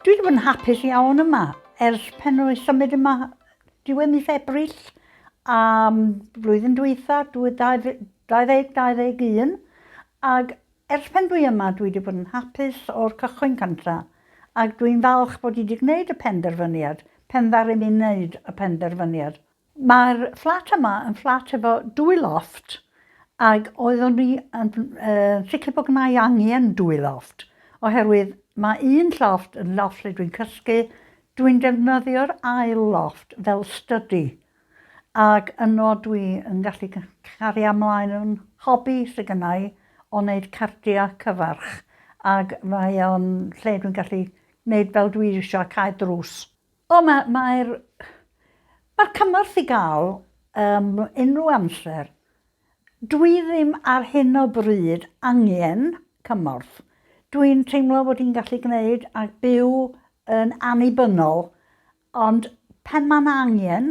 Dwi wedi bod yn hapus iawn yma ers pen o'i symud yma diwedd mis Ebrill blwyddyn dwytha, 2021, ac ers pen dwi yma dwi wedi bod yn hapus o'r cychwyn cynta, ac dwi'n falch bod i wedi gwneud y penderfyniad, pen ddaru mi wneud y penderfyniad. Mae'r fflat yma yn fflat efo 2 lofft, ac oeddwn ni yn sicr bod gynna i angen 2 lofft, oherwydd mae un llofft yn lofft lle dwi'n cysgu, dwi'n defnyddio'r ail lofft fel study. Ac yno dwi yn gallu cario ymlaen yn hobi sydd gynna i o wneud cardiau cyfarch. Ac mae o'n lle dwi'n gallu wneud fel dwi eisiau cael drws. Mae'r cymorth i gael unrhyw amser. Dwi ddim ar hyn o bryd angen cymorth. Dwi'n teimlo bod i'n gallu gwneud a byw yn annibynnol, ond pen mae'n angen,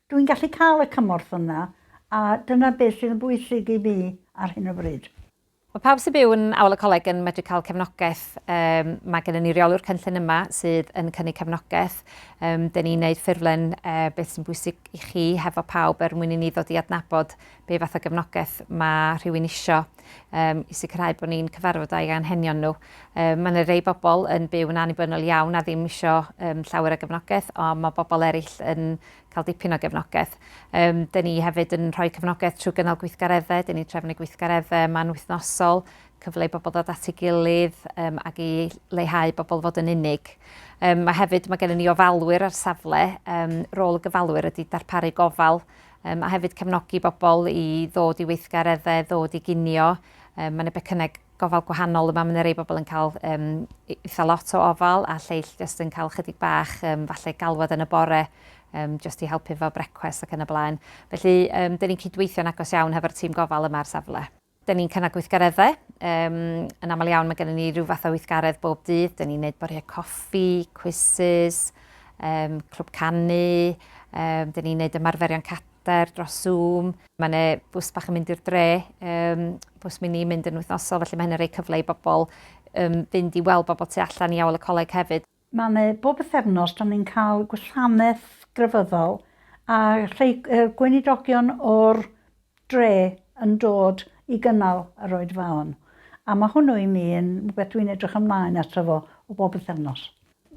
dwi'n gallu cael y cymorth yna, a dyna beth sydd yn bwysig i mi ar hyn o bryd. Mae pawb sy'n byw yn Awel y Coleg yn medru cael cefnogaeth. Mae gennym ni reolwr cynllun yma sydd yn cynnig cefnogaeth. Dyn ni'n gwneud ffurflen beth sy'n bwysig i chi hefo pawb mwyn i ni ddod i adnabod be fath o gefnogaeth mae rhywun isio i sicrhau bod ni'n cyfarfod â'i anghenion nhw. Mae yna rei bobl yn byw yn annibynnol iawn a ddim isio llawer o gefnogaeth, ond mae bobl eraill yn cael dipyn o gefnogaeth. Dyn ni hefyd yn rhoi cefnogaeth trwy gynnal gweithgareddau, dyn ni'n trefnu gweithgareddau ma'n wythnosol, cyfle i bobl ddod at ei gilydd ac i leihau bobl fod yn unig. Mae gennym ni ofalwyr ar safle, rôl y gyfalwyr ydy darparu gofal, a hefyd cefnogi bobl i ddod i weithgareddau, ddod i ginio. Mae'n becyneg gofal gwahanol yma, mae'n rei bobl yn cael eitha lot o ofal a lleill jyst yn cael chydig bach, falle galwad yn y bore, jyst i helpu fo brecwast ac yn y blaen. Felly, dyn ni'n cydweithio'n agos iawn hefo'r tîm gofal yma ar safle. Dyn ni'n cynnal gweithgareddau. Yn aml iawn mae gennym ni rhyw fath o weithgaredd bob dydd. Dyn ni'n gwneud boriau coffi, quizzes, clwb canu. Dyn ni'n gwneud ymarferion cader dros Zoom. Mae yna bws bach yn mynd i'r dre. Bws mini mynd yn wythnosol, felly mae hynny'n rhoi cyfle i bobl fynd i weld bobl tu allan i Awel y Coleg hefyd. Mae yna bob bythefnos, da ni'n cael gwasanaeth grefyddol a gweinidogion o'r dre yn dod i gynnal yr oedfaon. A mae hwnnw i mi yn beth dwi'n edrych ymlaen ato fo o bob bythefnos.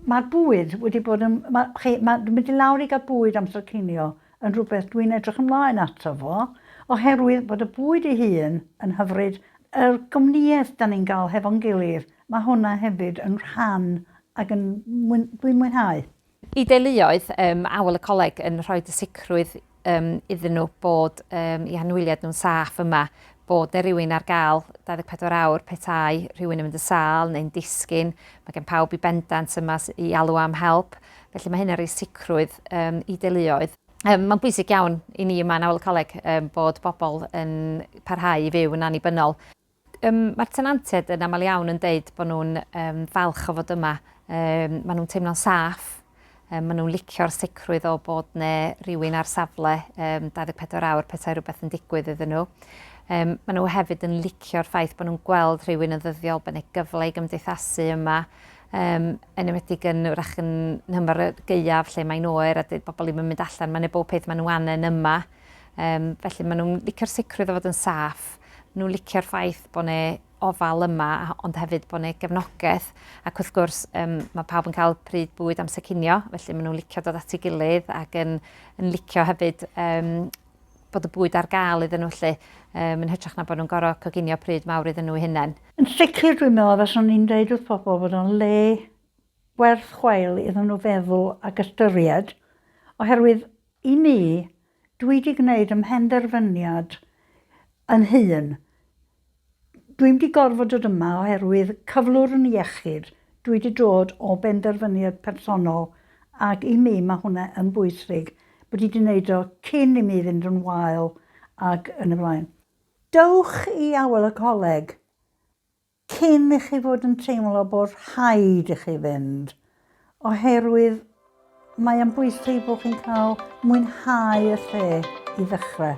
Mae'r bwyd wedi bod yn... Dwi'n mynd i lawr i gael bwyd amser cinio yn rhywbeth dwi'n edrych ymlaen ato fo, oherwydd bod y bwyd ei hun yn hyfryd. Yr gwmnïaeth da ni'n gael hefo'n gilydd, mae hwnna hefyd yn rhan ac dwi'n mwynhau. I deuluoedd, Awel y Coleg yn rhoi y sicrwydd iddyn nhw bod i anwyliad nhw'n saff yma, bod yna rhywun ar gael 24 awr petai rhywun yn mynd y sâl neu'n disgyn. Mae gen pawb i bendant yma i alw am help. Felly mae hynny'n rhoi sicrwydd i deuluoedd. Mae'n bwysig iawn i ni yma yn Awel y Coleg bod bobl yn parhau i fyw yn annibynnol. Mae'r tenantiaid yn aml iawn yn deud bod nhw'n falch o fod yma. Maen nhw'n teimlo'n saff. Maen nhw'n licio'r sicrwydd o bod yna rhywun ar safle 24 awr petai rhywbeth yn digwydd iddyn nhw. Maen nhw hefyd yn licio'r ffaith bod nhw'n gweld rhywun yn ddyddiol, bod yna gyfle i gymdeithasu yma. Yn ymwedig yn wrach yn nhymor y gaeaf lle mae'n oer a bobl ddim yn mynd allan. Mae'n bob peth maen nhw anen yma. Felly maen nhw'n licio'r sicrwydd o fod yn saff. Maen nhw'n licio'r ffaith bod yna ofal yma, ond hefyd bod yna gefnogaeth. Ac wrth gwrs, mae pawb yn cael pryd bwyd amser cinio, felly maen nhw'n licio dod at ei gilydd ac yn licio hefyd bod y bwyd ar gael iddyn nhw lle, yn hytrach na bod nhw'n gorfod coginio pryd mawr iddyn nhw hunain. Yn sicr dwi'n meddwl fes o'n i'n dweud wrth bobl bod o'n le werth chwael iddyn nhw feddwl ac ystyried, oherwydd i mi, dwi wedi gwneud ymhenderfyniad yn hun. Dwi wedi gorfod dod yma oherwydd cyflwr yn iechyd. Dwi wedi dod o benderfyniad personol ac i mi mae hwnna yn bwysig bod i wedi gwneud o cyn i mi fynd yn wael ac yn y blaen. Dewch i Awel y Coleg cyn i chi fod yn teimlo bod rhaid i chi fynd, oherwydd mae yn bwysig bod chi'n cael mwynhau y lle i ddechrau.